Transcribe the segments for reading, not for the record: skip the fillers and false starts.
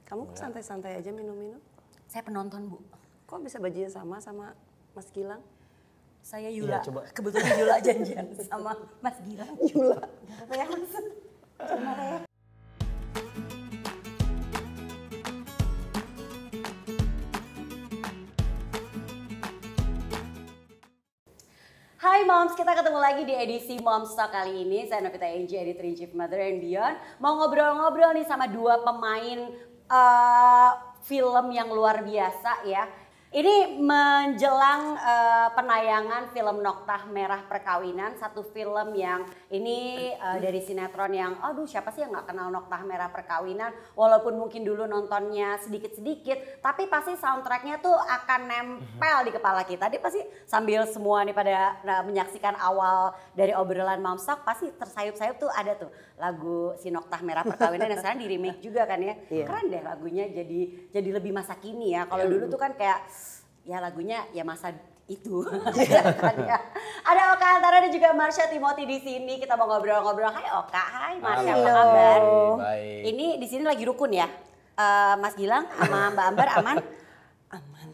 Kamu kok santai-santai aja minum-minum? Saya penonton, Bu. Kok bisa bajunya sama Mas Gilang? Saya Yula. Iya, coba. Kebetulan Yula janjian sama Mas Gilang. Yula. Gak apa-apa ya, Mas. Gimana ya? Hai Moms, kita ketemu lagi di edisi Moms Talk kali ini. Saya Novita Angie, Editor-in-Chief Mother and Beyond. Mau ngobrol-ngobrol nih sama dua pemain film yang luar biasa ya. Ini menjelang penayangan film Noktah Merah Perkawinan, satu film yang ini dari sinetron yang aduh siapa sih yang gak kenal Noktah Merah Perkawinan, walaupun mungkin dulu nontonnya sedikit-sedikit, tapi pasti soundtracknya tuh akan nempel di kepala kita. Dia pasti sambil semua nih pada menyaksikan awal dari obrolan Moms Talk, pasti tersayup-sayup tuh ada tuh lagu si Noktah Merah Perkawinan yang sekarang di remake juga kan ya. Keren deh lagunya, jadi lebih masa kini ya. Kalau dulu tuh kan kayak ya lagunya ya masa itu. Ada Oka Antara dan juga Marsha Timothy di sini. Kita mau ngobrol-ngobrol. Hai Oka, hai Marsha, apa kabar? Baik. Ini di sini lagi rukun ya. Mas Gilang sama Mbak Ambar aman?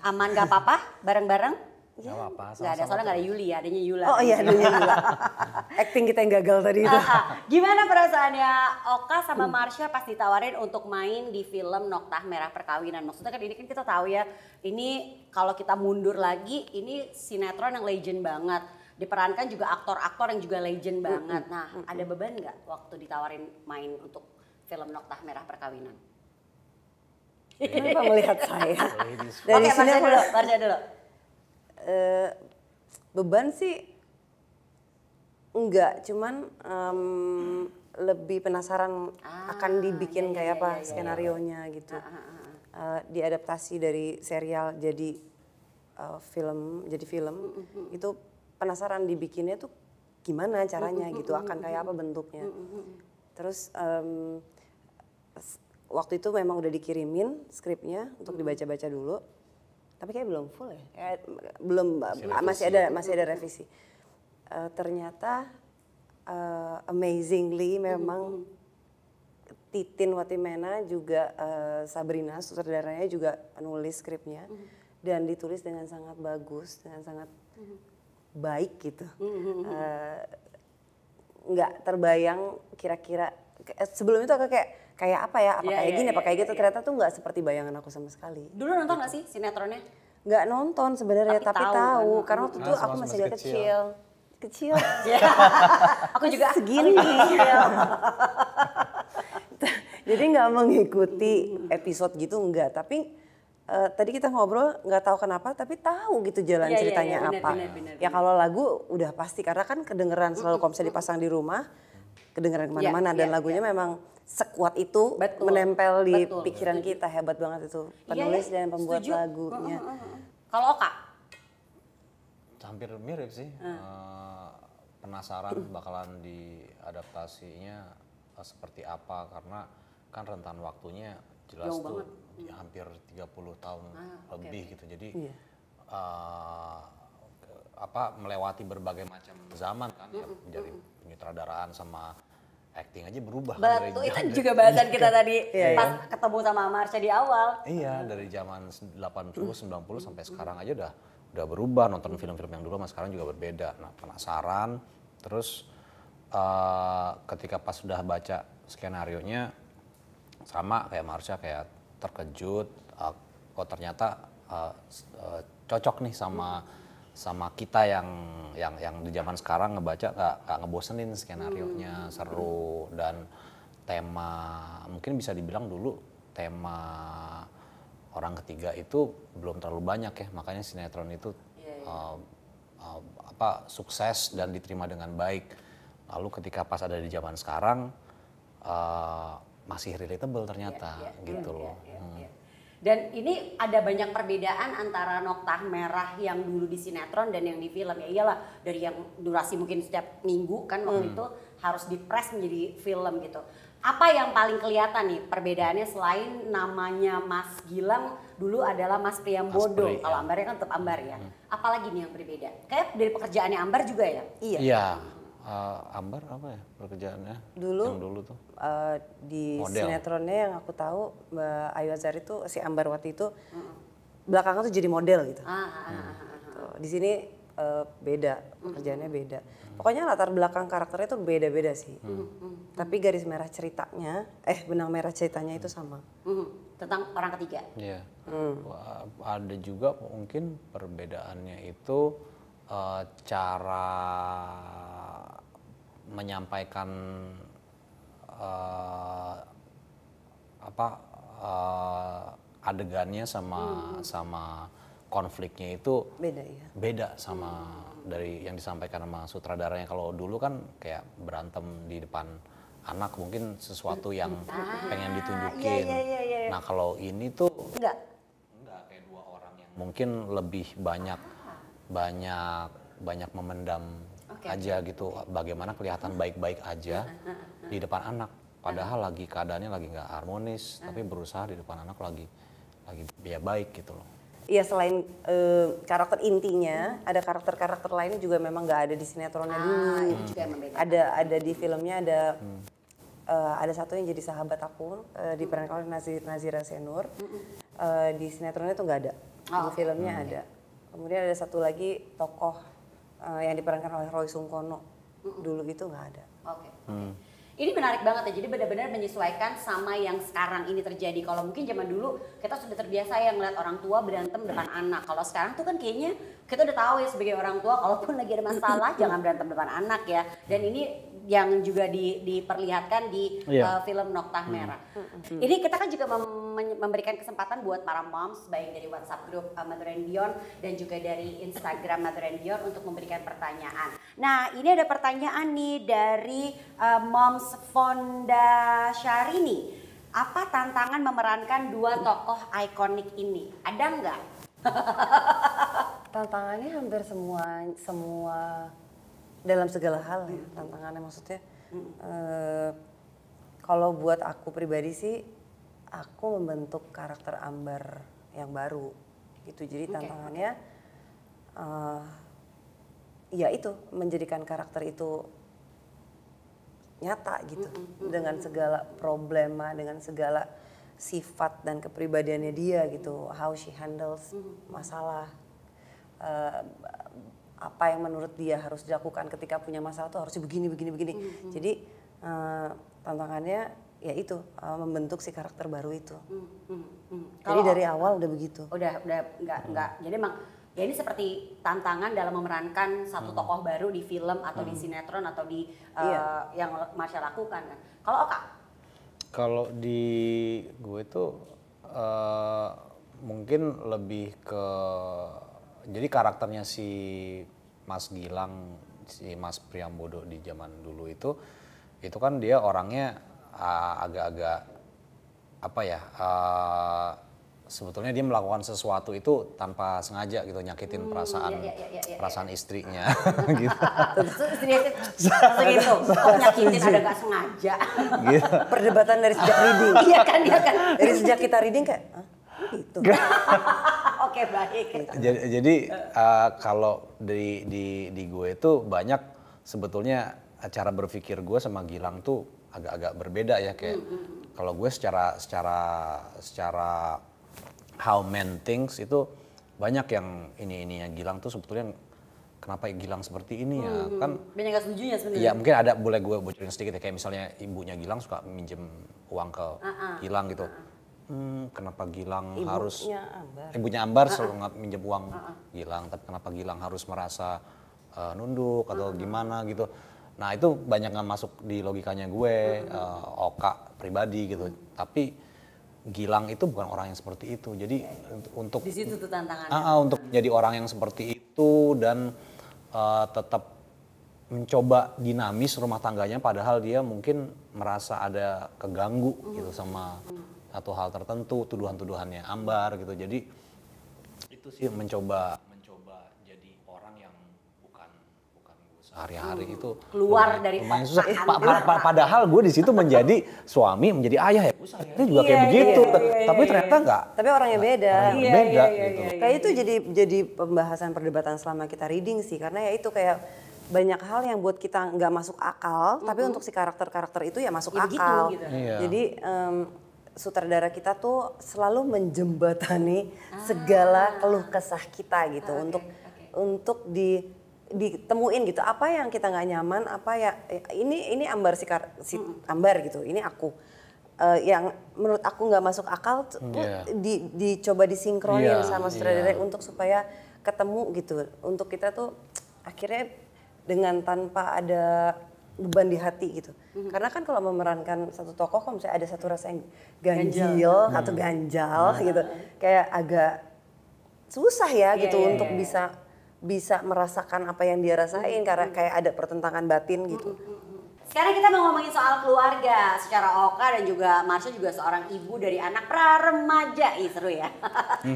Aman gak apa-apa? Bareng-bareng? Gak apa-apa. Gak ada, soalnya gak ada Yuli ya, adanya Yula. Oh iya, adanya Yula. Acting kita yang gagal tadi itu. Gimana perasaannya Oka sama Marsha pas ditawarin untuk main di film Noktah Merah Perkawinan? Maksudnya kan ini kan kita tahu ya, ini kalau kita mundur lagi, ini sinetron yang legend banget. Diperankan juga aktor-aktor yang juga legend banget. Nah, ada beban nggak waktu ditawarin main untuk film Noktah Merah Perkawinan? Kenapa melihat saya? Oke, Marsha dulu. Beban sih enggak, cuman lebih penasaran akan dibikin kayak apa skenarionya gitu. Diadaptasi dari serial jadi film, itu penasaran dibikinnya tuh gimana caranya gitu, akan kayak apa bentuknya. Terus waktu itu memang udah dikirimin skripnya untuk dibaca-baca dulu. Tapi kayak belum full ya, masih ada revisi. Ternyata amazingly memang Titin Watimena juga Sabrina sutradaranya juga nulis skripnya dan ditulis dengan sangat bagus, dengan sangat baik gitu. Nggak terbayang kira-kira sebelum itu aku kayak apa ya, kayak gini, apa kayak gitu. Ternyata tuh nggak seperti bayangan aku sama sekali. Dulu nonton nggak sih sinetronnya? Nggak nonton sebenarnya, tapi tahu. Karena waktu itu aku masih kecil. Kecil. Aku juga segini. Jadi nggak mengikuti episode gitu, enggak. Tapi tadi kita ngobrol nggak tahu kenapa, tapi tahu gitu jalan ceritanya apa. Ya kalau lagu udah pasti, karena kan kedengeran selalu kalau misalnya dipasang di rumah, kedengeran kemana-mana. Dan lagunya memang sekuat itu menempel di pikiran kita. Hebat banget itu penulis dan pembuat lagunya. Kalau Oka? Hampir mirip sih. Penasaran bakalan diadaptasinya seperti apa, karena kan rentan waktunya jelas jauh tuh banget. hampir 30 tahun lebih gitu. Jadi melewati berbagai macam zaman kan, ya, dari penyutradaraan sama acting aja berubah. Betul, itu juga bahasan kita tadi pas ketemu sama Marsha di awal. Iya, dari zaman 80, 90 sampai sekarang aja udah berubah. Nonton film-film yang dulu sama sekarang juga berbeda. Nah, penasaran. Terus ketika pas sudah baca skenarionya sama kayak Marsha, kayak terkejut. Kok ternyata cocok nih sama kita yang di zaman sekarang ngebaca gak ngebosenin skenarionya, seru. Dan tema mungkin bisa dibilang dulu tema orang ketiga itu belum terlalu banyak ya, makanya sinetron itu sukses dan diterima dengan baik. Lalu ketika pas ada di zaman sekarang masih relatable ternyata gitu loh. Dan ini ada banyak perbedaan antara Noktah Merah yang dulu di sinetron dan yang di film. Ya iyalah, dari yang durasi mungkin setiap minggu kan waktu itu harus dipres menjadi film gitu. Apa yang paling kelihatan nih perbedaannya selain namanya Mas Gilang dulu adalah Mas Priambodo. Kalau Ambarnya kan tetap Ambar ya. Apalagi nih yang berbeda? Kayak dari pekerjaannya Ambar juga ya? Iya. Ambar apa ya pekerjaannya? Dulu, yang dulu tuh di model. sinetronnya yang aku tahu Mbak Ayu Azhari itu si Ambarwati itu belakangan tuh jadi model gitu. Gitu. Di sini beda, pekerjaannya beda. Pokoknya latar belakang karakternya tuh beda-beda sih. Tapi garis merah ceritanya, benang merah ceritanya itu sama. Tentang orang ketiga. Iya. Ada juga mungkin perbedaannya itu cara menyampaikan adegannya sama konfliknya itu Beda ya. beda sama dari yang disampaikan sama sutradaranya. Kalau dulu kan kayak berantem di depan anak mungkin sesuatu yang pengen ditunjukin. Iya. Nah kalau ini tuh Enggak. kayak dua orang yang mungkin lebih banyak memendam aja gitu. Bagaimana kelihatan baik-baik aja di depan anak. Padahal lagi keadaannya lagi nggak harmonis, tapi berusaha di depan anak lagi ya baik gitu loh. Iya, selain karakter intinya, ada karakter-karakter lainnya juga memang nggak ada di sinetronnya dulu. Itu juga yang membedakan. Ada di filmnya ada satu yang jadi sahabat aku diperankan oleh Nazira Senur. Di sinetronnya tuh nggak ada, di filmnya ada. Kemudian ada satu lagi tokoh yang diperankan oleh Roy Sungkono. Dulu itu nggak ada. Oke. Ini menarik banget ya, jadi benar-benar menyesuaikan sama yang sekarang ini terjadi. Kalau mungkin zaman dulu kita sudah terbiasa ya ngeliat orang tua berantem depan anak. Kalau sekarang tuh kan kayaknya kita udah tahu ya sebagai orang tua, kalaupun lagi ada masalah jangan berantem depan anak ya. Dan ini yang juga diperlihatkan di film Noktah Merah. Ini kita kan juga memberikan kesempatan buat para moms, baik dari WhatsApp group Mother and Beyond dan juga dari Instagram Mother and Beyond untuk memberikan pertanyaan. Nah ini ada pertanyaan nih dari Moms Fonda Syahrini. Apa tantangan memerankan dua tokoh ikonik ini? Ada nggak? Tantangannya hampir semua dalam segala hal ya tantangannya, maksudnya kalau buat aku pribadi sih aku membentuk karakter Ambar yang baru gitu, jadi tantangannya ya itu menjadikan karakter itu nyata gitu dengan segala problema, dengan segala sifat dan kepribadiannya dia gitu, how she handles masalah, apa yang menurut dia harus dilakukan ketika punya masalah tuh harusnya begini. Jadi tantangannya ya itu membentuk si karakter baru itu. Jadi dari awal udah begitu. Udah enggak. Jadi emang ya ini seperti tantangan dalam memerankan satu tokoh baru di film atau di sinetron atau di yang Marsha lakukan kan. Kalau Oka? Kalau di gue tuh mungkin lebih ke jadi karakternya si Mas Gilang, si Mas Priambodo di zaman dulu itu kan dia orangnya agak-agak apa ya, sebetulnya dia melakukan sesuatu itu tanpa sengaja gitu, nyakitin perasaan istrinya gitu. Terus istrinya gitu, kok nyakitin ada gak sengaja. Gitu. Perdebatan dari sejak reading. Iya kan. Dari sejak kita reading kayak gitu. Oke, baik. Jadi kalau di gue itu banyak sebetulnya cara berpikir gue sama Gilang tuh agak-agak berbeda ya, kayak kalau gue secara how men thinks itu banyak yang ini Gilang tuh sebetulnya kenapa Gilang seperti ini ya kan banyak gak setuju ya sebenarnya. Iya mungkin ada, boleh gue bocorin sedikit ya, kayak misalnya ibunya Gilang suka minjem uang ke Gilang gitu. Kenapa Gilang ibunya Ambar selalu minjem uang Gilang, tapi kenapa Gilang harus merasa nunduk atau gimana gitu. Nah itu banyak nggak masuk di logikanya gue, Oka pribadi gitu. Tapi Gilang itu bukan orang yang seperti itu. Jadi untuk di situ tuh tantangannya. Untuk jadi orang yang seperti itu dan tetap mencoba dinamis rumah tangganya, padahal dia mungkin merasa ada keganggu gitu sama satu hal tertentu, tuduhan-tuduhannya Ambar gitu. Jadi itu sih mencoba jadi orang yang bukan sehari-hari itu keluar dari susah. Padahal gue di situ menjadi suami, menjadi ayah ya. Sehari-hari juga kayak begitu. Tapi ternyata enggak. Tapi orangnya beda. Beda gitu. Kayak itu jadi pembahasan perdebatan selama kita reading sih, karena ya itu kayak banyak hal yang buat kita nggak masuk akal, tapi untuk si karakter-karakter itu ya masuk akal. Gitu. Iya. Jadi sutradara kita tuh selalu menjembatani segala keluh kesah kita gitu untuk ditemuin gitu apa yang kita nggak nyaman, apa ya ini Ambar si Ambar gitu, ini aku. Yang menurut aku nggak masuk akal dicoba disinkronin sama sutradara untuk supaya ketemu gitu. Untuk kita tuh akhirnya dengan tanpa ada beban di hati gitu. Karena kan kalau memerankan satu tokoh kalau misalnya ada satu rasa yang ganjil atau ganjal gitu, kayak agak susah ya gitu untuk bisa merasakan apa yang dia rasain karena kayak ada pertentangan batin gitu. Sekarang kita mau ngomongin soal keluarga. Secara Oka dan juga Marsha juga seorang ibu dari anak pra-remaja. Ih seru ya.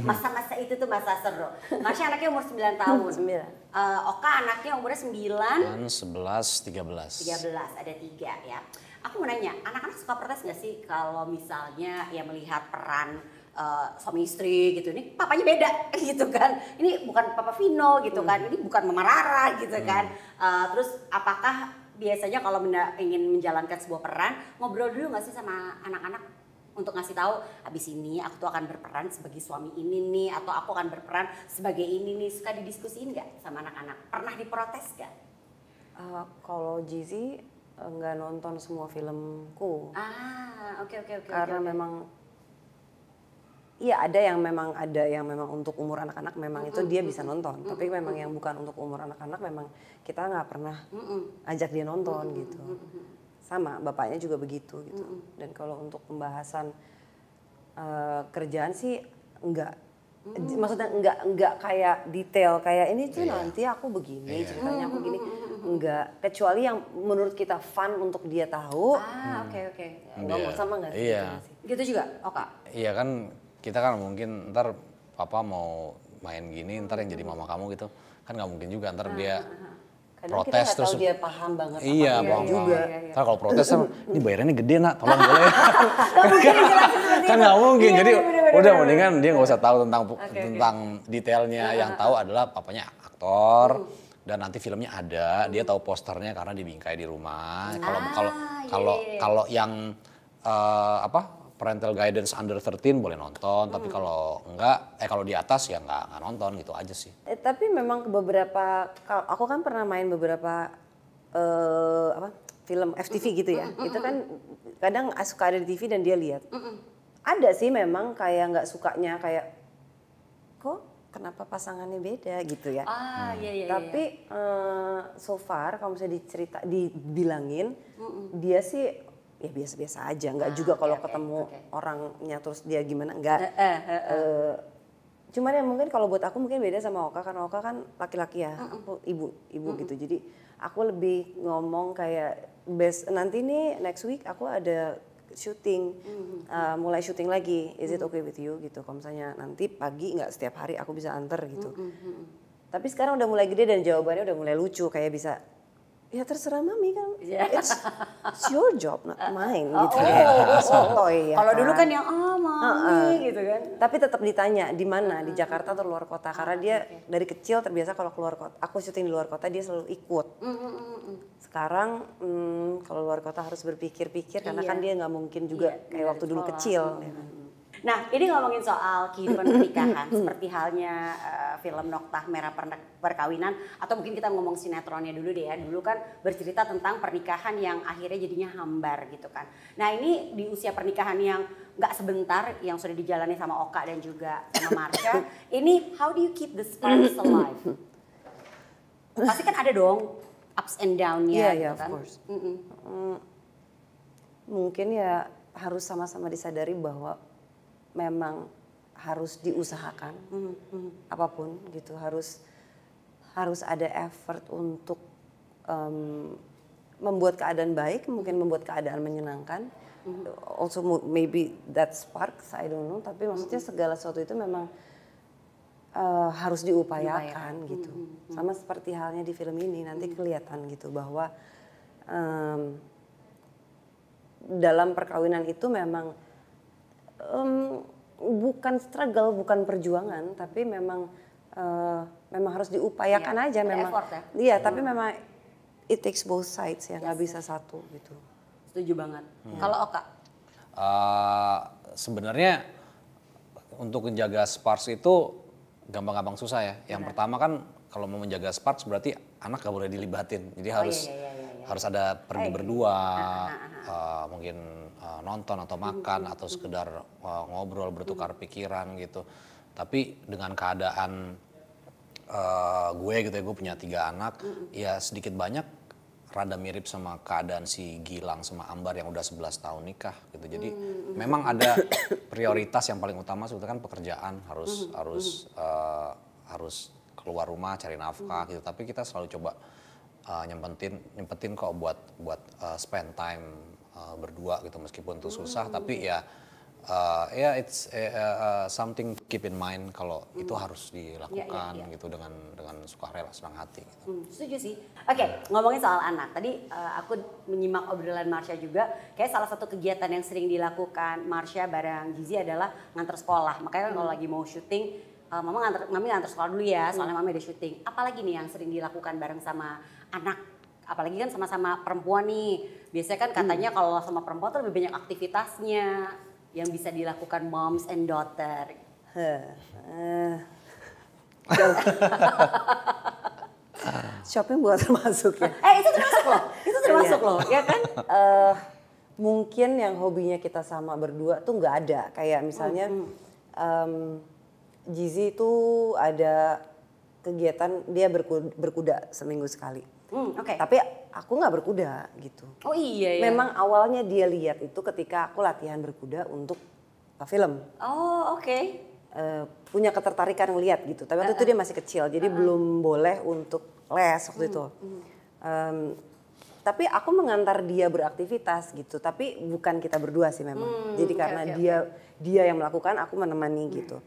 Masa-masa itu tuh masa seru. Marsha anaknya umur 9 tahun. 9. Oka anaknya umurnya 9. 11, 13. 13, ada 3 ya. Aku mau nanya, anak-anak suka protes gak sih kalau misalnya ya melihat peran suami istri gitu, ini papanya beda gitu kan, ini bukan Papa Vino gitu kan, ini bukan Mama Rara gitu kan. Terus apakah biasanya kalau ingin menjalankan sebuah peran, ngobrol dulu gak sih sama anak-anak untuk ngasih tahu abis ini aku tuh akan berperan sebagai suami ini nih, atau aku akan berperan sebagai ini nih, suka didiskusiin gak sama anak-anak? Pernah diprotes gak? Kalau Jizi nggak nonton semua filmku. Oke. Karena memang iya ada yang memang untuk umur anak-anak memang itu dia bisa nonton. Tapi memang yang bukan untuk umur anak-anak memang kita nggak pernah ajak dia nonton gitu. Sama bapaknya juga begitu gitu. Dan kalau untuk pembahasan kerjaan sih enggak. Maksudnya enggak kayak detail kayak ini tuh nanti aku begini ceritanya aku gini. Enggak, kecuali yang menurut kita fun untuk dia tahu. Oke. Ngomong sama nggak sih? Iya. Gitu juga, Oka? Iya kan kita kan mungkin ntar papa mau main gini ntar yang jadi mama kamu gitu kan nggak mungkin juga ntar dia Kadang protes kita terus tahu dia paham banget iya apa paham juga. Ntar kalau protes kan ini bayarannya gede nak tolong boleh kan nggak mungkin jadi udah mendingan dia nggak usah tahu tentang detailnya yang tahu adalah papanya aktor dan nanti filmnya ada dia tahu posternya karena dibingkai di rumah kalau yang parental guidance under 13 boleh nonton, tapi kalau enggak, kalau di atas ya enggak nonton gitu aja sih. Tapi memang beberapa, aku kan pernah main beberapa film FTV gitu ya. Itu kan kadang suka ada di TV dan dia lihat. Ada sih memang kayak nggak sukanya kayak kok kenapa pasangannya beda gitu ya. Iya. Tapi so far kalau misalnya dibilangin dia sih ya biasa-biasa aja, nggak juga kalau ketemu orangnya terus dia gimana, enggak. Cuman ya mungkin kalau buat aku mungkin beda sama Oka, karena Oka kan laki-laki ya, aku ibu gitu. Jadi aku lebih ngomong kayak nanti nih next week aku ada syuting, mulai syuting lagi, is it okay with you gitu. Kalau misalnya nanti pagi nggak setiap hari aku bisa anter gitu. Tapi sekarang udah mulai gede dan jawabannya udah mulai lucu, kayak bisa ya terserah mami kan, it's your job not mine gitu. Sotoy ya. Kalau dulu kan yang mami gitu kan. Tapi tetap ditanya di mana, di Jakarta atau luar kota, karena dia dari kecil terbiasa kalau keluar kota, aku syuting di luar kota dia selalu ikut. Sekarang kalau luar kota harus berpikir-pikir karena kan dia nggak mungkin juga kayak waktu dulu kecil. Nah, ini ngomongin soal kehidupan pernikahan, seperti halnya film Noktah Merah Perkawinan, atau mungkin kita ngomong sinetronnya dulu deh ya. Dulu kan bercerita tentang pernikahan yang akhirnya jadinya hambar gitu kan. Nah, ini di usia pernikahan yang nggak sebentar, yang sudah dijalani sama Oka dan juga sama Marsha, ini how do you keep the sparks alive? Pasti kan ada dong ups and down-nya gitu kan. Of course. Mungkin ya harus sama-sama disadari bahwa memang harus diusahakan apapun gitu, harus ada effort untuk membuat keadaan baik, mungkin membuat keadaan menyenangkan. Also maybe that sparks, I don't know, tapi maksudnya segala sesuatu itu memang harus diupayakan gitu. Sama seperti halnya di film ini nanti kelihatan gitu bahwa dalam perkawinan itu memang bukan struggle, bukan perjuangan, tapi memang harus diupayakan aja memang. Effort ya? Iya, tapi memang it takes both sides ya, nggak bisa satu gitu. Setuju banget. Kalau Oka? Sebenarnya untuk menjaga sparks itu gampang-gampang susah ya. Yang pertama kan kalau mau menjaga sparks berarti anak gak boleh dilibatin. Jadi harus ada pergi berdua, mungkin nonton atau makan atau sekedar ngobrol bertukar pikiran gitu. Tapi dengan keadaan gue gitu ya, gue punya 3 anak, ya sedikit banyak rada mirip sama keadaan si Gilang sama Ambar yang udah 11 tahun nikah gitu. Jadi memang ada prioritas yang paling utama sebetulnya kan pekerjaan, harus keluar rumah cari nafkah gitu. Tapi kita selalu coba nyempetin kok buat spend time berdua gitu, meskipun itu susah tapi ya it's something to keep in mind kalau itu harus dilakukan gitu dengan sukarela, senang hati gitu. Setuju sih. Oke, ngomongin soal anak. Tadi aku menyimak obrolan Marsha juga. Kayak salah satu kegiatan yang sering dilakukan Marsha bareng Gizi adalah nganter sekolah. Makanya kalau lagi mau syuting, mami nganter sekolah dulu ya, soalnya mami ada syuting. Apalagi nih yang sering dilakukan bareng sama anak? Apalagi kan sama-sama perempuan nih. Biasanya kan katanya kalau sama perempuan tuh lebih banyak aktivitasnya yang bisa dilakukan moms and daughter. Shopping buat termasuk ya? Itu termasuk loh, itu termasuk loh, ya kan? Mungkin yang hobinya kita sama berdua tuh nggak ada. Kayak misalnya Gizi itu ada kegiatan dia berkuda seminggu sekali. Tapi aku nggak berkuda gitu. Oh iya ya. Memang awalnya dia lihat itu ketika aku latihan berkuda untuk film. Oh oke. Punya ketertarikan ngeliat gitu. Tapi waktu itu dia masih kecil, jadi belum boleh untuk les waktu itu. Tapi aku mengantar dia beraktivitas gitu. Tapi bukan kita berdua sih memang. Jadi karena dia yang melakukan, aku menemani gitu.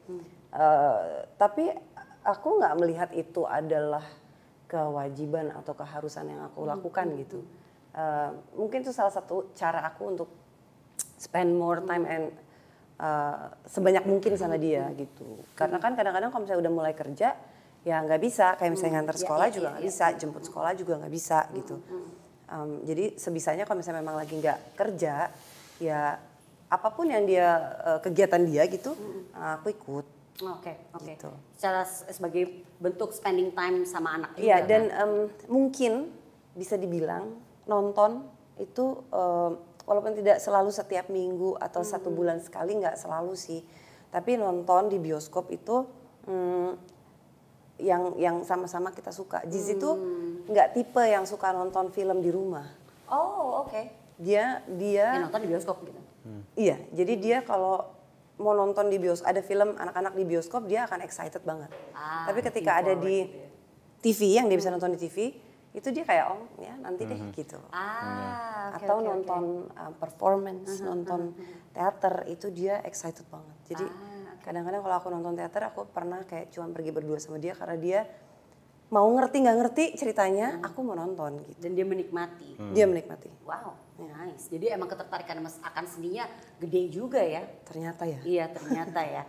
Tapi aku nggak melihat itu adalah kewajiban atau keharusan yang aku lakukan gitu. Mungkin itu salah satu cara aku untuk spend more time and sebanyak mungkin sama dia gitu. Karena kan kadang-kadang kalau misalnya udah mulai kerja ya nggak bisa, kayak misalnya ngantar sekolah juga nggak bisa, jemput sekolah juga nggak bisa gitu. Jadi sebisanya kalau misalnya memang lagi nggak kerja ya apapun yang dia kegiatan dia gitu aku ikut. Oke. Gitu. Secara sebagai bentuk spending time sama anak juga. Iya dan mungkin bisa dibilang nonton itu walaupun tidak selalu setiap minggu atau 1 bulan sekali, nggak selalu sih. Tapi nonton di bioskop itu yang sama-sama kita suka. Gizi tuh nggak tipe yang suka nonton film di rumah. Oh oke. Dia nonton di bioskop gitu. Iya, jadi dia kalau mau nonton di bioskop, ada film anak-anak di bioskop, dia akan excited banget. Tapi ketika ada di TV, yang dia bisa nonton di TV, itu dia kayak ya nanti deh gitu. Atau nonton performance, nonton teater, itu dia excited banget. Jadi kadang-kadang kalau aku nonton teater, aku pernah kayak cuma pergi berdua sama dia karena dia mau ngerti nggak ngerti ceritanya, aku mau nonton gitu. Dan dia menikmati. Dia menikmati. Wow, nice. Jadi emang ketertarikan akan seninya gede juga ya. Ternyata ya. Iya ternyata ya.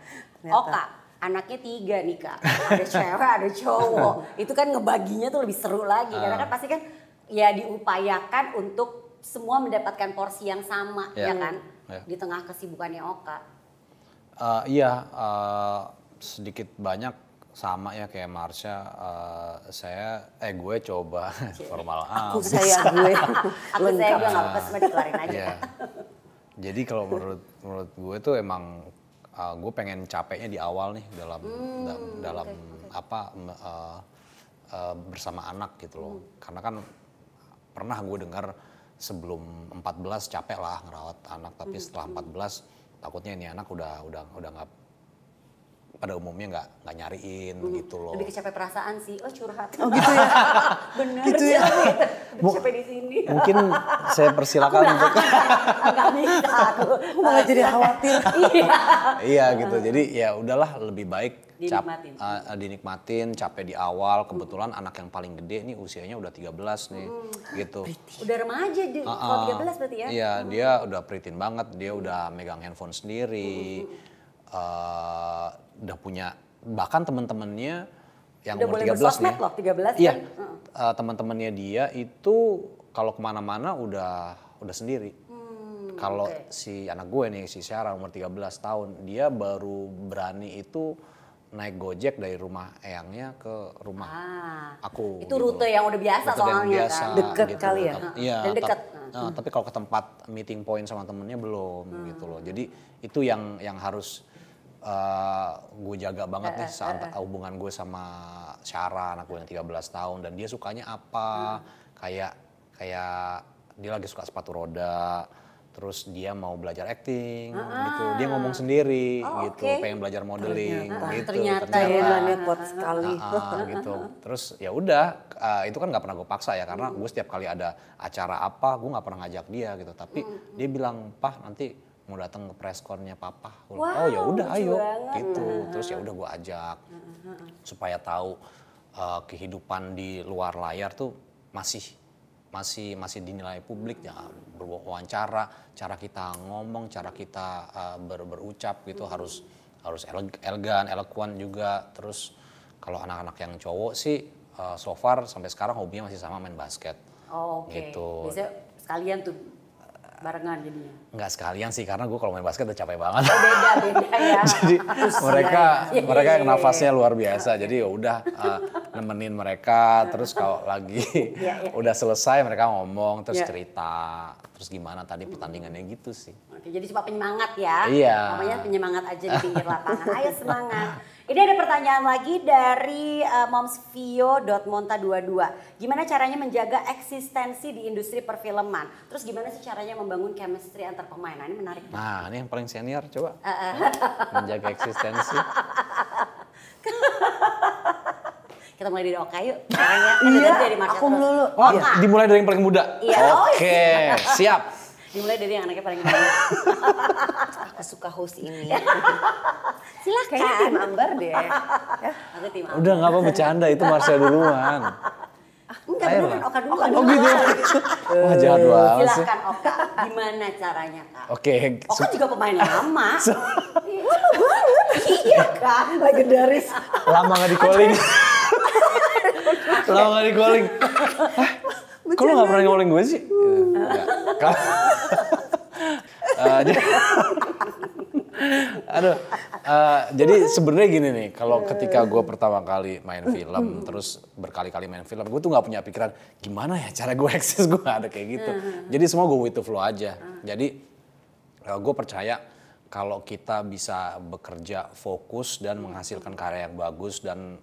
Oka, anaknya 3 nih Kak. Ada cewek, ada cowok. Itu kan ngebaginya tuh lebih seru lagi. Karena kan pasti kan ya diupayakan untuk semua mendapatkan porsi yang sama ya kan. Di tengah kesibukannya Oka. Sedikit banyak sama ya kayak Marsha, gue coba formal Aku saya gue nggak apa-apa, semua dikeluarin aja. Jadi kalau menurut gue tuh emang gue pengen capeknya di awal nih dalam bersama anak gitu loh. Karena kan pernah gue dengar sebelum 14 capek lah ngerawat anak, tapi setelah 14 takutnya ini anak udah nggak, pada umumnya nggak nyariin gitu loh. Lebih kecapek perasaan sih, curhat. Oh gitu ya? Bener. Gitu ya? Capek di sini. Mungkin saya persilakan untuk. Nggak bisa aku. Malah jadi khawatir. Iya gitu, jadi ya udahlah lebih baik dinikmatin, capek di awal. Kebetulan anak yang paling gede nih usianya udah 13 nih gitu. Udah remaja kalau 13 berarti ya? Iya, dia udah pritin banget, dia udah megang handphone sendiri. Udah punya, bahkan temen-temennya yang udah umur boleh 13 bersosmed nih. loh, 13 Iya, kan. teman-temannya dia itu kalau kemana-mana udah sendiri. Kalau si anak gue nih, si Syara umur 13 tahun, dia baru berani itu naik Gojek dari rumah eyangnya ke rumah aku. Itu rute yang udah biasa Rute yang soalnya biasa, kan. Deket gitu. kali ya? Iya, Dan deket. tapi kalau ke tempat meeting point sama temennya belum gitu loh. Jadi itu yang harus gue jaga banget nih saat hubungan gue sama Syara, anak gue yang 13 tahun. Dan dia sukanya apa, kayak dia lagi suka sepatu roda, terus dia mau belajar acting gitu. Dia ngomong sendiri gitu, pengen belajar modeling gitu. Ternyata ya kuat sekali. Gitu. Terus ya udah, itu kan nggak pernah gue paksa ya, karena gue setiap kali ada acara apa, gue nggak pernah ngajak dia gitu. Tapi dia bilang, "Pah, nanti mau datang ke press con-nya Papa." Oh ya udah, ayo gitu. Terus ya udah gue ajak supaya tahu kehidupan di luar layar tuh masih dinilai publik ya, berwawancara, cara kita ngomong, cara kita berucap gitu harus elegan, eloquent juga. Terus kalau anak-anak yang cowok sih so far sampai sekarang hobinya masih sama main basket. Gitu. Biasanya sekalian tuh barengan jadinya. Enggak sekalian sih, karena gue kalau main basket udah capek banget. Beda ya. Jadi mereka yang nafasnya luar biasa. Jadi ya udah nemenin mereka, terus kalau lagi udah selesai mereka ngomong, terus cerita, terus gimana tadi pertandingannya gitu sih. Oke, jadi cuma penyemangat ya. Iya. Namanya penyemangat aja di pinggir lapangan. Ayo semangat. Ini ada pertanyaan lagi dari momsvio.monta22. Gimana caranya menjaga eksistensi di industri perfilman? Terus gimana sih caranya membangun chemistry antar pemain? Nah, ini menarik. Nah, ini yang paling senior coba. Menjaga eksistensi. Kita mulai dari Oka yuk. Caranya dari Marsha aku terus. dulu. Oh, dimulai dari yang paling muda? Iya. Oke, siap. Dimulai dari yang anaknya paling muda. Aku suka host ini. Silakan. Kayaknya tim Ambar deh. Ya. Aku tim Ambar. Udah nggak apa bercanda, itu Marsha duluan. Enggak, beneran Oka dulu. Oh gitu. Wah, jahat banget sih. Silakan Oka, gimana caranya Kak? Oke. Oka juga pemain lama. Lama banget. Iya kan, legendaris. Lama nggak di calling. Lama nggak di calling. Kok lu nggak pernah calling gue sih? Jadi sebenarnya gini nih, kalau ketika gue pertama kali main film, terus berkali-kali main film, gue tuh nggak punya pikiran gimana ya cara gue eksis, gue nggak ada kayak gitu. Jadi semua gue with the flow aja. Jadi gue percaya kalau kita bisa bekerja fokus dan menghasilkan karya yang bagus dan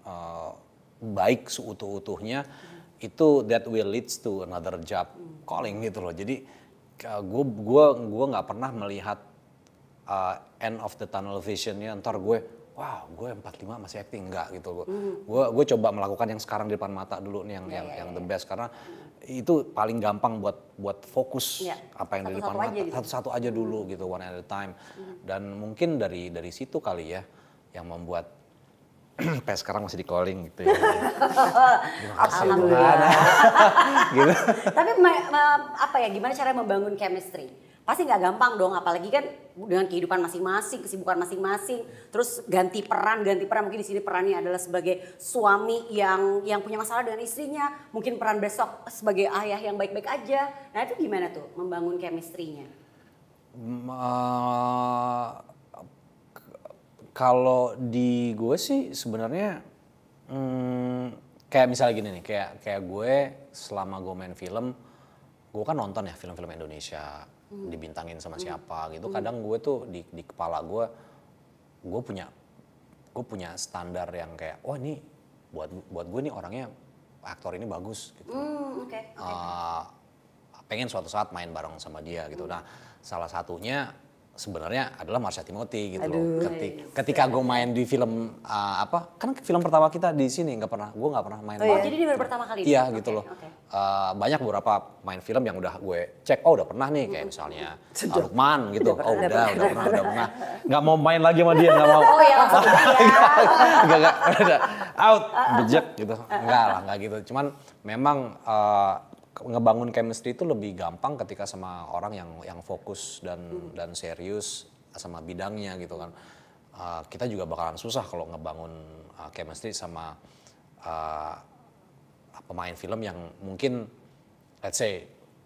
baik seutuh-utuhnya, itu that will leads to another job calling gitu loh. Jadi gue nggak pernah melihat end of the tunnel visionnya ntar gue gue 45 masih acting, enggak gitu. Gue coba melakukan yang sekarang di depan mata dulu nih yang the best, karena itu paling gampang buat fokus apa yang di depan mata, satu-satu aja dulu gitu, one at a time. Dan mungkin dari situ kali ya yang membuat sampai sekarang masih di calling gitu ya. Terima kasih Tuhan. Gitu. Tapi apa ya, gimana cara membangun chemistry? Pasti nggak gampang dong, apalagi kan dengan kehidupan masing-masing, kesibukan masing-masing, terus ganti peran. Mungkin di sini perannya adalah sebagai suami yang punya masalah dengan istrinya, mungkin peran besok sebagai ayah yang baik-baik aja. Nah itu gimana tuh membangun chemistry-nya? Kalau di gue sih sebenarnya kayak misalnya gini nih, kayak gue selama gue main film, gue kan nonton ya film-film Indonesia, dibintangin sama siapa gitu. Kadang gue tuh di kepala gue punya standar yang kayak, wah ini buat gue nih orangnya, aktor ini bagus gitu. Pengen suatu saat main bareng sama dia gitu. Nah salah satunya sebenarnya adalah Marsha Timothy gitu loh. Ketika gue main di film kan film pertama kita di sini gue nggak pernah main. Jadi ini baru pertama kali? Iya gitu loh. Banyak beberapa main film yang udah gue cek, udah pernah nih, kayak misalnya Lukman gitu. Udah pernah. Nggak mau main lagi sama dia, nggak mau. Oh ya langsung Nggak, udah out, bejek gitu. Nggak gitu. Cuman memang ngebangun chemistry itu lebih gampang ketika sama orang yang fokus dan serius sama bidangnya gitu kan. Kita juga bakalan susah kalau ngebangun chemistry sama pemain film yang mungkin let's say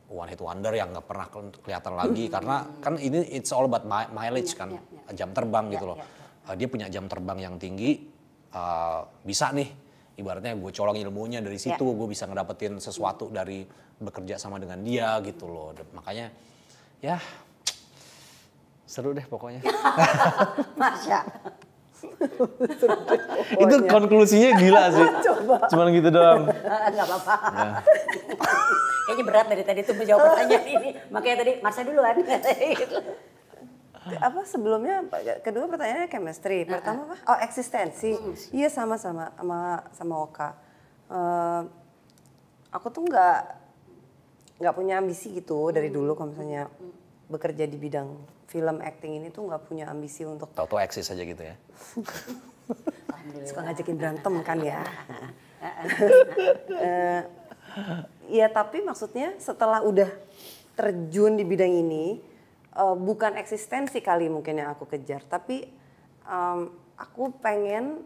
one hit wonder yang nggak pernah kelihatan lagi karena kan ini it's all about mileage kan, jam terbang gitu loh. Dia punya jam terbang yang tinggi, bisa nih ibaratnya gue colong ilmunya dari situ, gue bisa ngedapetin sesuatu dari bekerja sama dengan dia gitu loh. Makanya ya seru deh pokoknya. Masya. Itu konklusinya gila sih. Cuman gitu doang. Enggak apa-apa. Kayaknya berat dari tadi tuh menjawab pertanyaan ini. Makanya tadi Marsha duluan. Apa sebelumnya kedua pertanyaannya chemistry. Pertama apa? Oh, eksistensi. Iya sama Oka. Aku tuh nggak punya ambisi gitu dari dulu kalau misalnya bekerja di bidang film acting ini tuh nggak punya ambisi untuk tahu-tahu eksis aja gitu ya. Suka ngajakin berantem kan ya. Ya tapi maksudnya setelah udah terjun di bidang ini, bukan eksistensi kali mungkin yang aku kejar, tapi aku pengen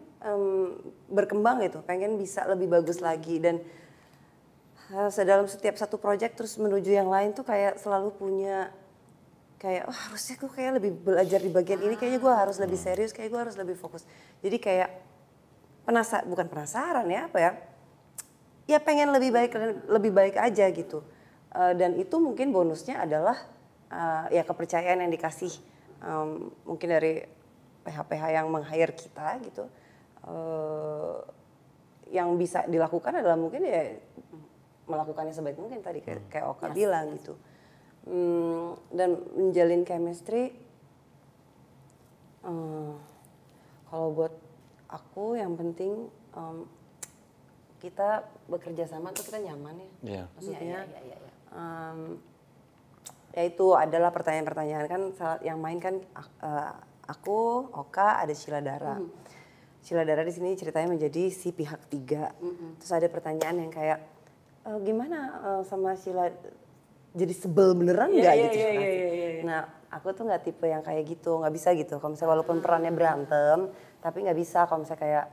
berkembang gitu, pengen bisa lebih bagus lagi dan dalam setiap satu project terus menuju yang lain tuh kayak selalu punya kayak harusnya gue kayak lebih belajar di bagian ini, kayaknya gue harus lebih serius, kayak gue harus lebih fokus. Jadi kayak bukan penasaran ya apa ya pengen lebih baik aja gitu. Dan itu mungkin bonusnya adalah ya kepercayaan yang dikasih mungkin dari PH-PH yang meng-hire kita gitu. Yang bisa dilakukan adalah mungkin ya melakukannya sebaik mungkin tadi kayak Oka bilang gitu. Dan menjalin chemistry kalau buat aku yang penting kita bekerja sama tuh kita nyaman ya. Maksudnya ya itu adalah pertanyaan-pertanyaan kan yang main kan aku, Oka, ada Sheila Dara. Sheila Dara di sini ceritanya menjadi si pihak tiga. Terus ada pertanyaan yang kayak gimana sama Sheila jadi sebel beneran nggak gitu. Nah aku tuh nggak tipe yang kayak gitu, nggak bisa gitu. Kalau misalnya walaupun perannya berantem, tapi nggak bisa kalau misalnya kayak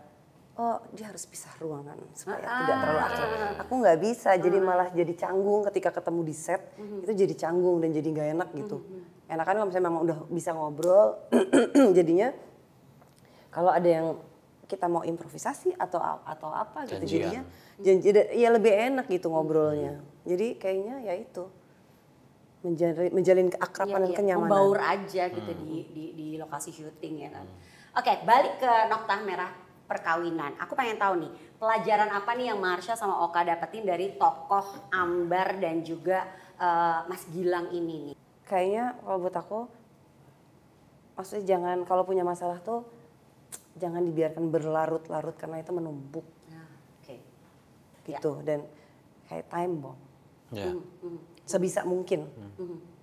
oh dia harus pisah ruangan supaya tidak terlalu akrab. Aku nggak bisa, jadi malah jadi canggung ketika ketemu di set. Itu jadi canggung dan jadi nggak enak gitu. Enakan kalau misalnya memang udah bisa ngobrol, jadinya kalau ada yang kita mau improvisasi atau apa gitu jadinya ya lebih enak gitu ngobrolnya. Jadi kayaknya ya itu menjalin keakraban dan kenyamanan. Membaur aja gitu di lokasi syuting ya kan. Oke, balik ke Noktah Merah Perkawinan. Aku pengen tahu nih, pelajaran apa nih yang Marsha sama Oka dapetin dari tokoh Ambar dan juga Mas Gilang ini nih? Kayaknya kalau buat aku, maksudnya jangan kalau punya masalah tuh jangan dibiarkan berlarut-larut karena itu menumpuk. Gitu dan kayak time bomb. Sebisa mungkin.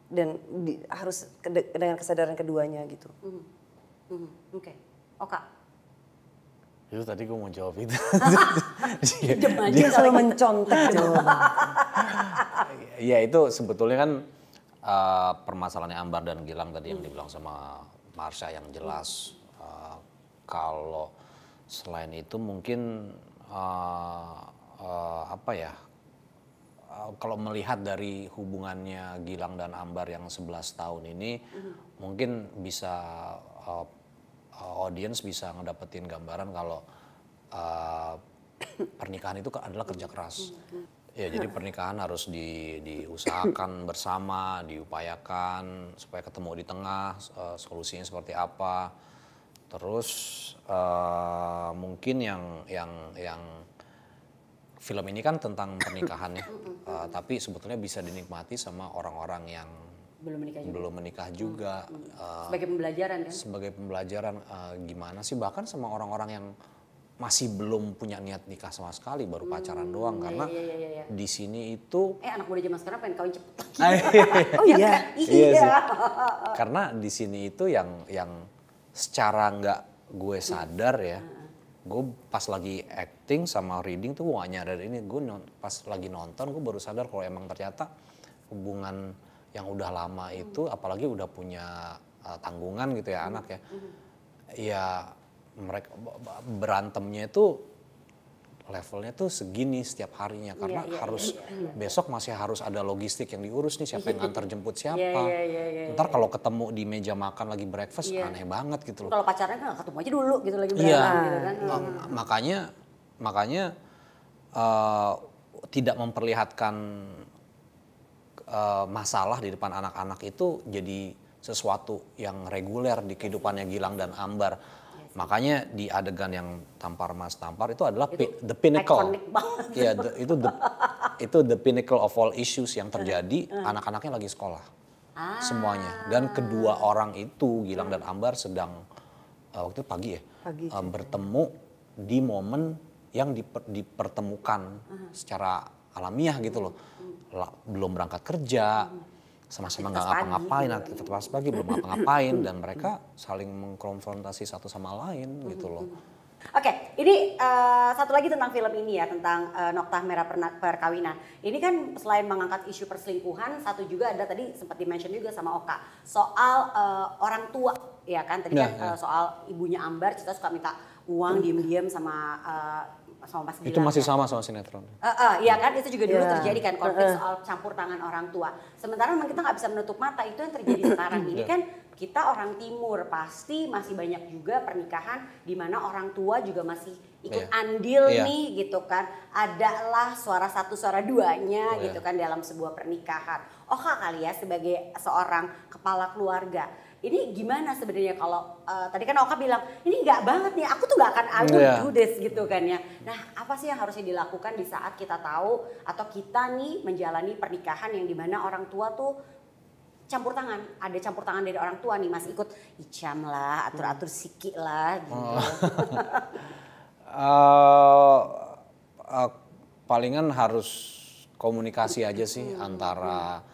Dan harus dengan kesadaran keduanya gitu. Oke. Oka. Itu tadi gue mau jawab itu. Dia selalu mencontek jawaban. Ya itu sebetulnya kan permasalahannya Ambar dan Gilang tadi yang dibilang sama Marsha yang jelas. Kalau selain itu mungkin apa ya? Kalau melihat dari hubungannya Gilang dan Ambar yang 11 tahun ini, mungkin bisa audiens bisa ngedapetin gambaran kalau pernikahan itu adalah kerja keras. Ya, jadi pernikahan harus diusahakan bersama, diupayakan supaya ketemu di tengah, solusinya seperti apa. Terus mungkin yang film ini kan tentang pernikahan ya, tapi sebetulnya bisa dinikmati sama orang-orang yang belum menikah juga. Sebagai pembelajaran kan? Sebagai pembelajaran gimana sih, bahkan sama orang-orang yang masih belum punya niat nikah sama sekali, baru pacaran doang. Karena di sini itu anak muda zaman sekarang pengen kawin cepet. Oh iya. Iya sih. Karena di sini itu yang secara nggak gue sadar ya, gue pas lagi acting sama reading tuh gue gak nyadar ini. Gue pas lagi nonton gue baru sadar kalau emang ternyata hubungan yang udah lama itu, apalagi udah punya tanggungan gitu ya anak ya, ya mereka berantemnya itu levelnya tuh segini setiap harinya karena harus besok masih harus ada logistik yang diurus nih, siapa yang ngantar jemput siapa. Ntar kalau ketemu di meja makan lagi breakfast aneh banget gitu loh. Kalau pacarnya kan ketemu aja dulu gitu lagi berantem gitu kan. Makanya tidak memperlihatkan masalah di depan anak-anak itu jadi sesuatu yang reguler di kehidupannya Gilang dan Ambar. Makanya di adegan yang tampar Mas Tampar itu adalah the pinnacle. Iya, itu the pinnacle of all issues yang terjadi. Anak-anaknya lagi sekolah, semuanya. Dan kedua orang itu Gilang dan Ambar sedang waktu itu pagi ya, bertemu di momen yang dipertemukan secara alamiah gitu loh. Belum berangkat kerja. Sama-sama nggak ngapa-ngapain, aktivitas pagi belum ngapa-ngapain dan mereka saling mengkonfrontasi satu sama lain gitu loh. Oke, ini satu lagi tentang film ini ya, tentang Noktah Merah Perkawinan. Ini kan selain mengangkat isu perselingkuhan, satu juga ada tadi sempat di-mention juga sama Oka soal orang tua, ya kan? Tadi kan soal ibunya Ambar, kita suka minta uang diem-diem sama Mas Gilang. Itu masih sama sinetron. Iya kan, itu juga dulu terjadi kan konflik soal campur tangan orang tua. Sementara memang kita nggak bisa menutup mata itu yang terjadi sekarang. Ini kan kita orang timur, pasti masih banyak juga pernikahan di mana orang tua juga masih ikut andil nih gitu kan. Adalah suara satu suara duanya gitu kan dalam sebuah pernikahan. Oka kali ya sebagai seorang kepala keluarga. Ini gimana sebenarnya kalau tadi kan Oka bilang ini nggak banget nih, aku tuh nggak akan I would do this gitu kan ya. Nah apa sih yang harusnya dilakukan di saat kita tahu atau kita nih menjalani pernikahan yang dimana orang tua tuh campur tangan, ada campur tangan dari orang tua nih, Mas ikut icam lah, atur-atur sikit lah gitu. Palingan harus komunikasi aja sih antara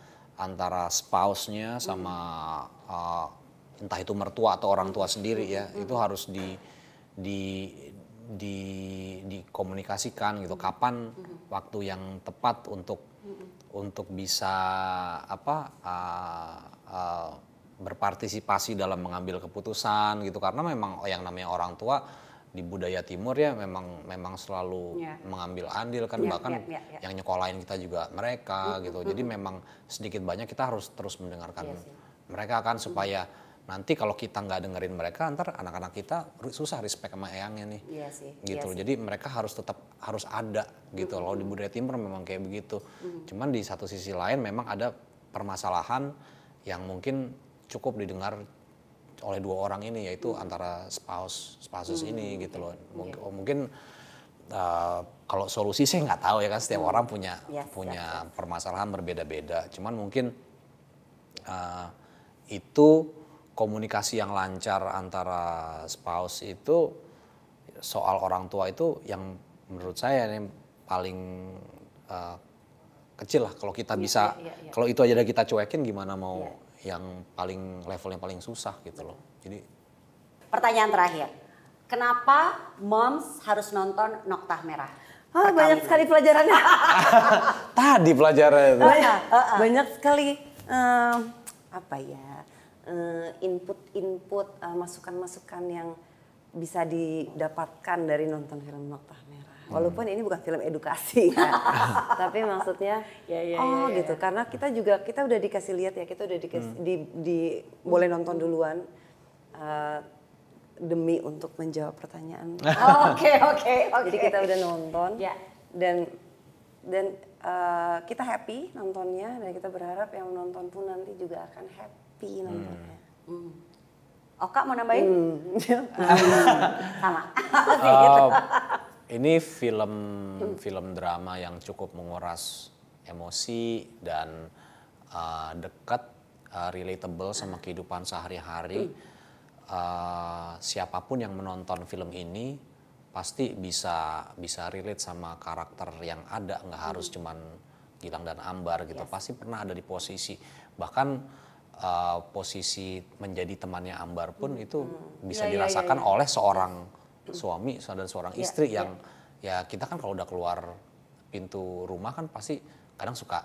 spouse-nya sama entah itu mertua atau orang tua sendiri ya, itu harus dikomunikasikan gitu. Kapan waktu yang tepat untuk bisa berpartisipasi dalam mengambil keputusan gitu, karena memang yang namanya orang tua di budaya timur ya memang selalu mengambil andil kan, bahkan yang nyekolahin kita juga mereka gitu. Jadi memang sedikit banyak kita harus terus mendengarkan mereka kan, supaya nanti kalau kita nggak dengerin mereka ntar anak-anak kita susah respect sama eyangnya nih gitu. Jadi mereka harus ada gitu loh. Di budaya timur memang kayak begitu. Cuman di satu sisi lain memang ada permasalahan yang mungkin cukup didengar oleh dua orang ini, yaitu antara spouses ini gitu loh. Mungkin kalau solusi saya nggak tahu ya kan, setiap orang punya permasalahan berbeda-beda. Cuman mungkin itu komunikasi yang lancar antara spouse itu soal orang tua itu yang menurut saya ini paling kecil lah. Kalau kita bisa, kalau itu aja kita cuekin, gimana mau yang paling levelnya paling susah gitu loh. Jadi pertanyaan terakhir, kenapa moms harus nonton Noktah Merah? Banyak sekali pelajarannya. Tadi pelajarannya itu. Banyak sekali input masukan-masukan yang bisa didapatkan dari nonton film Noktah Merah. Walaupun ini bukan film edukasi kan, tapi maksudnya gitu. Karena kita udah dikasih lihat ya, kita udah dikasih boleh nonton duluan demi untuk menjawab pertanyaan. Oke. Jadi kita udah nonton dan kita happy nontonnya, dan kita berharap yang menonton pun nanti juga akan happy nontonnya. Oka mau nambahin? Sama. Ini film drama yang cukup menguras emosi dan dekat, relatable sama kehidupan sehari-hari. Siapapun yang menonton film ini pasti bisa relate sama karakter yang ada, nggak harus cuman Gilang dan Ambar gitu. Pasti pernah ada di posisi, bahkan posisi menjadi temannya Ambar pun itu bisa dirasakan oleh seorang suami dan seorang istri yang ya kita kan kalau udah keluar pintu rumah kan pasti kadang suka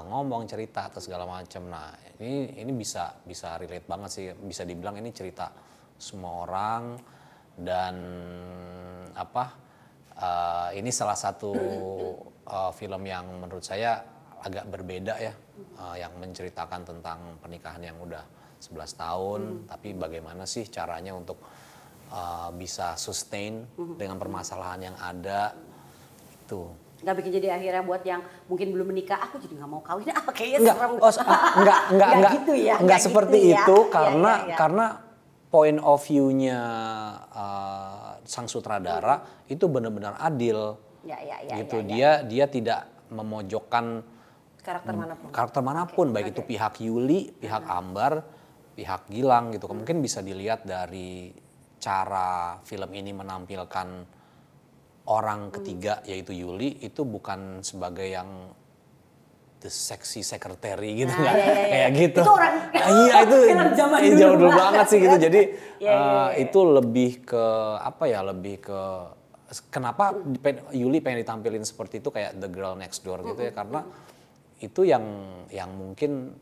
ngomong cerita atau segala macam. Nah ini bisa relate banget sih, bisa dibilang ini cerita semua orang dan ini salah satu film yang menurut saya agak berbeda ya, yang menceritakan tentang pernikahan yang udah 11 tahun, tapi bagaimana sih caranya untuk bisa sustain dengan permasalahan yang ada itu. Nggak bikin jadi akhirnya buat yang mungkin belum menikah, aku jadi nggak mau kawin, kayaknya serem. Enggak gitu ya. Enggak seperti gitu itu ya. karena point of view-nya sang sutradara itu benar-benar adil. Gitu. Dia tidak memojokkan karakter manapun, baik itu pihak Yuli, pihak Ambar, pihak Gilang gitu. Mungkin bisa dilihat dari cara film ini menampilkan orang ketiga yaitu Yuli itu bukan sebagai yang the sexy secretary gitu kayak gitu. Itu orang itu zaman jauh dulu banget sih gitu. Jadi itu lebih ke lebih ke kenapa Yuli pengen ditampilin seperti itu kayak the girl next door gitu ya, karena itu yang mungkin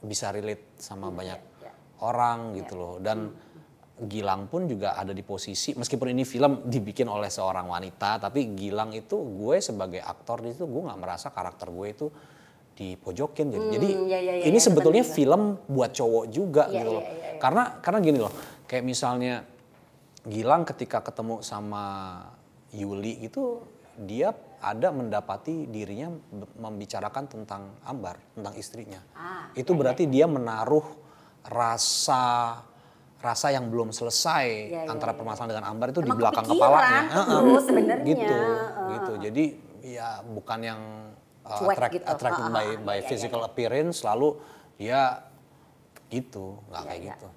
bisa relate sama banyak orang gitu loh. Dan Gilang pun juga ada di posisi, meskipun ini film dibikin oleh seorang wanita, tapi Gilang itu gue sebagai aktor di situ gue nggak merasa karakter gue itu dipojokin gitu. Jadi ini sebetulnya film buat cowok juga gitu loh. Karena gini loh, kayak misalnya Gilang ketika ketemu sama Yuli itu dia ada mendapati dirinya membicarakan tentang Ambar, tentang istrinya. Itu berarti dia menaruh rasa yang belum selesai antara permasalahan dengan Ambar itu di belakang kepalanya. Sebenarnya. Gitu. Jadi ya bukan yang attracted by physical appearance, lalu dia gitu, nggak kayak gitu.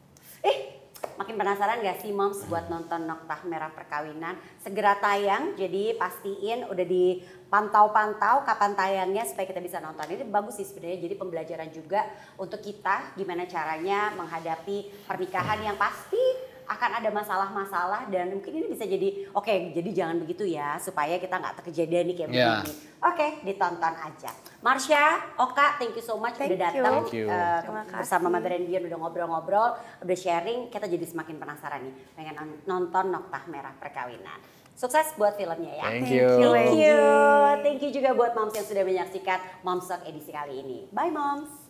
Makin penasaran gak sih moms buat nonton Noktah Merah Perkawinan? Segera tayang, jadi pastiin udah dipantau-pantau kapan tayangnya supaya kita bisa nonton. Ini bagus sih sebenarnya, jadi pembelajaran juga untuk kita gimana caranya menghadapi pernikahan yang pasti akan ada masalah-masalah, dan mungkin ini bisa jadi jadi jangan begitu ya, supaya kita nggak terkejadian nih kayak begini. Ditonton aja. Marsha, Oka, thank you so much udah datang bersama Mother and Beyond, udah ngobrol-ngobrol, udah sharing. Kita jadi semakin penasaran nih, pengen nonton Noktah Merah Perkawinan. Sukses buat filmnya ya. Thank you. Thank you juga buat moms yang sudah menyaksikan Momstalk edisi kali ini. Bye moms.